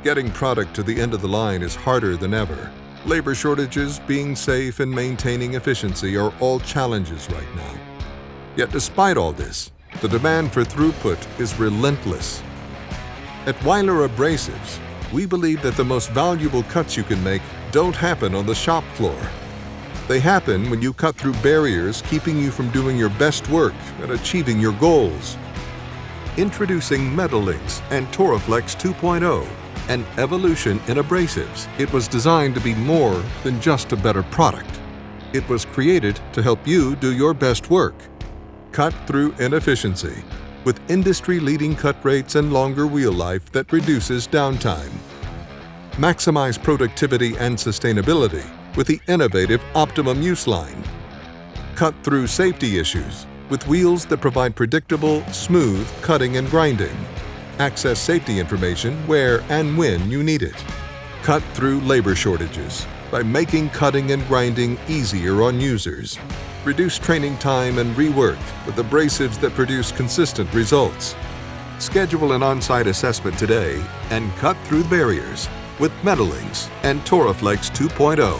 Getting product to the end of the line is harder than ever. Labor shortages, being safe, and maintaining efficiency are all challenges right now. Yet despite all this, the demand for throughput is relentless. At Weiler Abrasives, we believe that the most valuable cuts you can make don't happen on the shop floor. They happen when you cut through barriers keeping you from doing your best work and achieving your goals. Introducing Metalynx and Toroflex 2.0, an evolution in abrasives. It was designed to be more than just a better product. It was created to help you do your best work. Cut through inefficiency with industry-leading cut rates and longer wheel life that reduces downtime. Maximize productivity and sustainability with the innovative Optimum Use Line. Cut through safety issues with wheels that provide predictable, smooth cutting and grinding. Access safety information where and when you need it. Cut through labor shortages by making cutting and grinding easier on users. Reduce training time and rework with abrasives that produce consistent results. Schedule an on-site assessment today and cut through barriers with Metalynx and Toroflex 2.0.